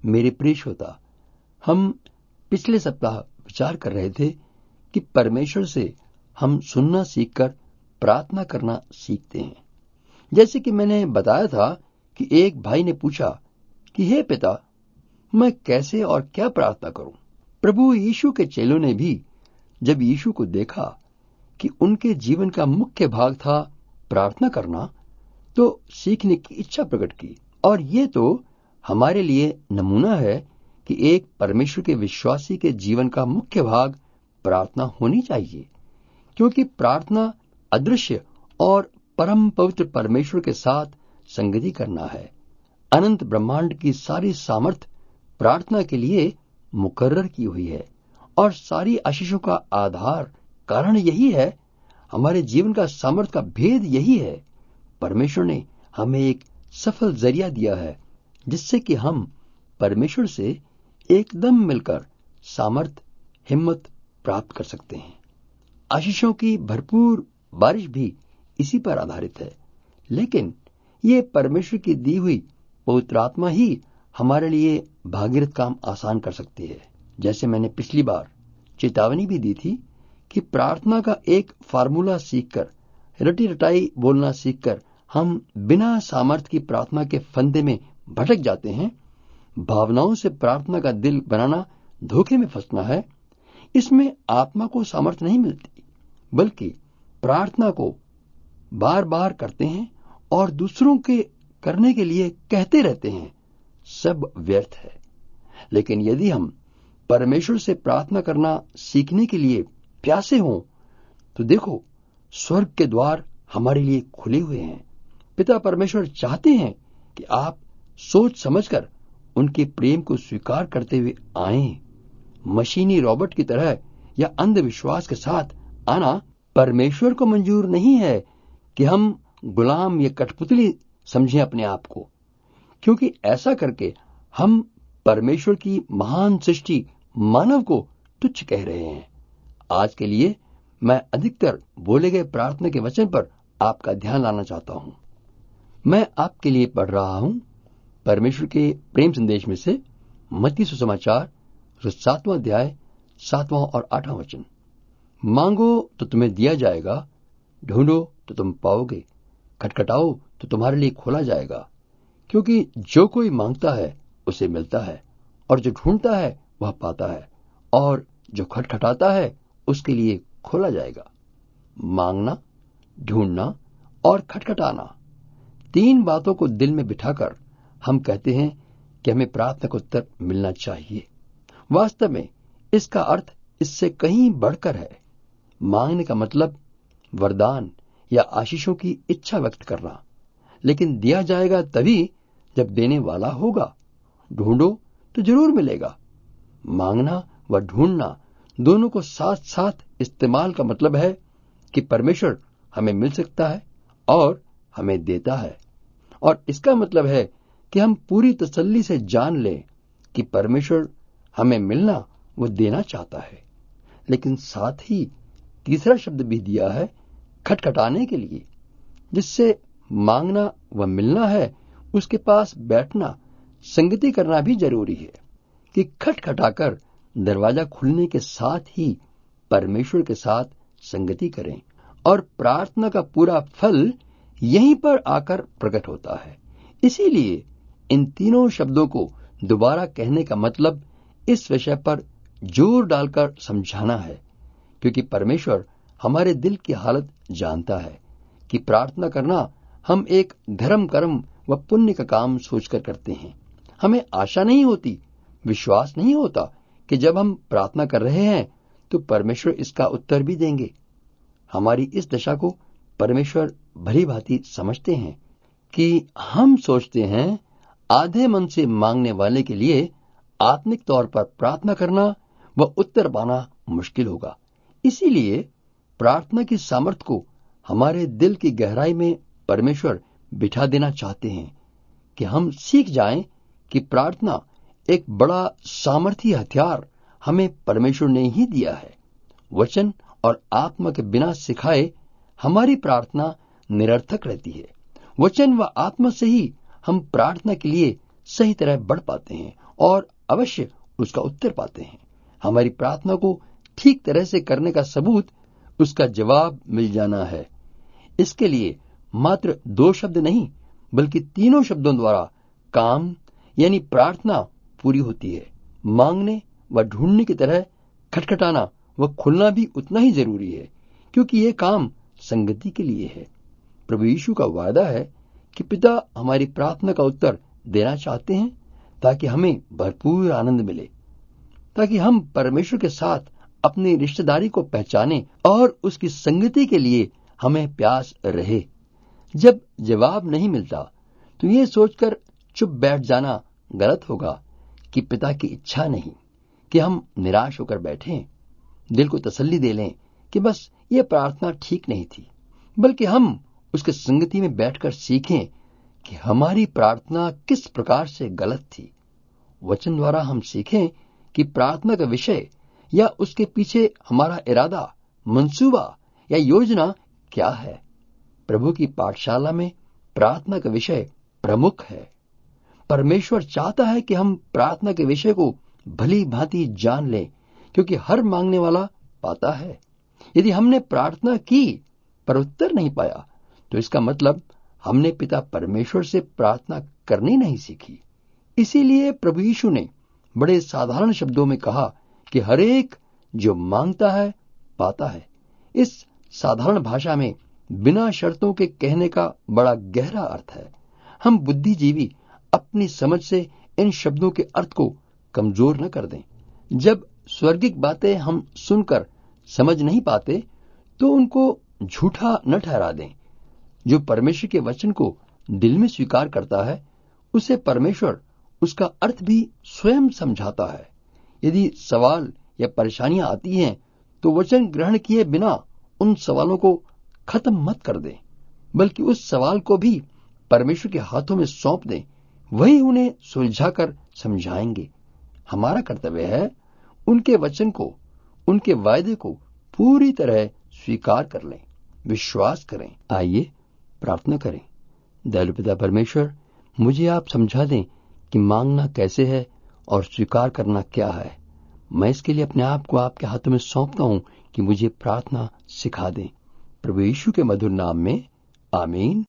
मेरे प्रिय श्रोता, हम पिछले सप्ताह विचार कर रहे थे कि परमेश्वर से हम सुनना सीखकर प्रार्थना करना सीखते हैं। जैसे कि मैंने बताया था कि एक भाई ने पूछा कि हे पिता, मैं कैसे और क्या प्रार्थना करूं। प्रभु यीशु के चेलों ने भी जब यीशु को देखा कि उनके जीवन का मुख्य भाग था प्रार्थना करना, तो सीखने की इच्छा प्रकट की। और ये तो हमारे लिए नमूना है कि एक परमेश्वर के विश्वासी के जीवन का मुख्य भाग प्रार्थना होनी चाहिए, क्योंकि प्रार्थना अदृश्य और परम पवित्र परमेश्वर के साथ संगति करना है। अनंत ब्रह्मांड की सारी सामर्थ प्रार्थना के लिए मुकर्रर की हुई है और सारी आशीषों का आधार कारण यही है। हमारे जीवन का सामर्थ का भेद यही है। परमेश्वर ने हमें एक सफल जरिया दिया है जिससे कि हम परमेश्वर से एकदम मिलकर सामर्थ हिम्मत प्राप्त कर सकते हैं। आशीषों की भरपूर बारिश भी इसी पर आधारित है, लेकिन ये परमेश्वर की दी हुई पवित्र आत्मा ही हमारे लिए भागीरथ काम आसान कर सकती है। जैसे मैंने पिछली बार चेतावनी भी दी थी कि प्रार्थना का एक फार्मूला सीखकर, रटी रटाई बोलना सीखकर हम बिना सामर्थ की प्रार्थना के फंदे में भटक जाते हैं। भावनाओं से प्रार्थना का दिल बनाना धोखे में फंसना है। इसमें आत्मा को सामर्थ नहीं मिलती, बल्कि प्रार्थना को बार बार करते हैं और दूसरों के करने के लिए कहते रहते हैं, सब व्यर्थ है। लेकिन यदि हम परमेश्वर से प्रार्थना करना सीखने के लिए प्यासे हों, तो देखो, स्वर्ग के द्वार हमारे लिए खुले हुए हैं। पिता परमेश्वर चाहते हैं कि आप सोच समझकर उनके प्रेम को स्वीकार करते हुए आएं। मशीनी रोबोट की तरह या अंधविश्वास के साथ आना परमेश्वर को मंजूर नहीं है कि हम गुलाम या कठपुतली समझें अपने आप को, क्योंकि ऐसा करके हम परमेश्वर की महान सृष्टि मानव को तुच्छ कह रहे हैं। आज के लिए मैं अधिकतर बोले गए प्रार्थना के वचन पर आपका ध्यान लाना चाहता हूं। मैं आपके लिए पढ़ रहा हूं परमेश्वर के प्रेम संदेश में से मत्ती सुसमाचार 7वां अध्याय 7वां और 8वां वचन। मांगो तो तुम्हें दिया जाएगा, ढूंढो तो तुम पाओगे, खटखटाओ तो तुम्हारे लिए खोला जाएगा। क्योंकि जो कोई मांगता है उसे मिलता है, और जो ढूंढता है वह पाता है, और जो खटखटाता है उसके लिए खोला जाएगा। मांगना, ढूंढना और खटखटाना, 3 बातों को दिल में बिठाकर हम कहते हैं कि हमें प्रार्थना का उत्तर मिलना चाहिए। वास्तव में इसका अर्थ इससे कहीं बढ़कर है। मांगने का मतलब वरदान या आशीषों की इच्छा व्यक्त करना, लेकिन दिया जाएगा तभी जब देने वाला होगा। ढूंढो तो जरूर मिलेगा। मांगना व ढूंढना दोनों को साथ साथ इस्तेमाल का मतलब है कि परमेश्वर हमें मिल सकता है और हमें देता है, और इसका मतलब है कि हम पूरी तसल्ली से जान लें कि परमेश्वर हमें मिलना व देना चाहता है। लेकिन साथ ही तीसरा शब्द भी दिया है, खटखटाने के लिए। जिससे मांगना व मिलना है, उसके पास बैठना, संगति करना भी जरूरी है कि खटखटाकर दरवाजा खुलने के साथ ही परमेश्वर के साथ संगति करें, और प्रार्थना का पूरा फल यहीं पर आकर प्रकट होता है। इसीलिए इन तीनों शब्दों को दोबारा कहने का मतलब इस विषय पर जोर डालकर समझाना है, क्योंकि परमेश्वर हमारे दिल की हालत जानता है कि प्रार्थना करना हम एक धर्म कर्म व पुण्य का काम सोचकर करते हैं। हमें आशा नहीं होती, विश्वास नहीं होता कि जब हम प्रार्थना कर रहे हैं तो परमेश्वर इसका उत्तर भी देंगे। हमारी इस दशा को परमेश्वर भली भांति समझते हैं कि हम सोचते हैं आधे मन से मांगने वाले के लिए आत्मिक तौर पर प्रार्थना करना व उत्तर पाना मुश्किल होगा। इसीलिए प्रार्थना की सामर्थ को हमारे दिल की गहराई में परमेश्वर बिठा देना चाहते हैं कि हम सीख जाएं कि प्रार्थना एक बड़ा सामर्थी हथियार हमें परमेश्वर ने ही दिया है। वचन और आत्मा के बिना सिखाए हमारी प्रार्थना निरर्थक रहती है। वचन व आत्मा से ही हम प्रार्थना के लिए सही तरह बढ़ पाते हैं और अवश्य उसका उत्तर पाते हैं। हमारी प्रार्थना को ठीक तरह से करने का सबूत उसका जवाब मिल जाना है। इसके लिए मात्र 2 शब्द नहीं बल्कि 3 शब्दों द्वारा काम यानी प्रार्थना पूरी होती है। मांगने व ढूंढने की तरह खटखटाना व खुलना भी उतना ही जरूरी है, क्योंकि यह काम संगति के लिए है। प्रभु यीशु का वादा है कि पिता हमारी प्रार्थना का उत्तर देना चाहते हैं ताकि हमें भरपूर आनंद मिले, ताकि हम परमेश्वर के साथ अपनी रिश्तेदारी को पहचाने और उसकी संगति के लिए हमें प्यास रहे। जब जवाब नहीं मिलता तो ये सोचकर चुप बैठ जाना गलत होगा कि पिता की इच्छा नहीं कि हम निराश होकर बैठें, दिल को तसल्ली दे लें कि बस ये प्रार्थना ठीक नहीं थी, बल्कि हम उसके संगति में बैठकर सीखें कि हमारी प्रार्थना किस प्रकार से गलत थी। वचन द्वारा हम सीखें कि प्रार्थना का विषय या उसके पीछे हमारा इरादा, मंसूबा या योजना क्या है। प्रभु की पाठशाला में प्रार्थना का विषय प्रमुख है। परमेश्वर चाहता है कि हम प्रार्थना के विषय को भली भांति जान लें, क्योंकि हर मांगने वाला पाता है। यदि हमने प्रार्थना की पर उत्तर नहीं पाया तो इसका मतलब हमने पिता परमेश्वर से प्रार्थना करनी नहीं सीखी। इसीलिए प्रभु यीशु ने बड़े साधारण शब्दों में कहा कि हरेक जो मांगता है पाता है। इस साधारण भाषा में बिना शर्तों के कहने का बड़ा गहरा अर्थ है। हम बुद्धिजीवी अपनी समझ से इन शब्दों के अर्थ को कमजोर न कर दें। जब स्वर्गिक बातें हम सुनकर समझ नहीं पाते तो उनको झूठा न ठहरा दें। जो परमेश्वर के वचन को दिल में स्वीकार करता है उसे परमेश्वर उसका अर्थ भी स्वयं समझाता है। यदि सवाल या परेशानियां आती हैं तो वचन ग्रहण किए बिना उन सवालों को खत्म मत कर दें, बल्कि उस सवाल को भी परमेश्वर के हाथों में सौंप दें। वही उन्हें सुलझाकर समझाएंगे। हमारा कर्तव्य है उनके वचन को, उनके वायदे को पूरी तरह स्वीकार कर लें, विश्वास करें। आइए प्रार्थना करें। दयालु पिता परमेश्वर, मुझे आप समझा दें कि मांगना कैसे है और स्वीकार करना क्या है। मैं इसके लिए अपने आप को आपके हाथों में सौंपता हूं कि मुझे प्रार्थना सिखा दें। प्रभु यीशु के मधुर नाम में आमीन।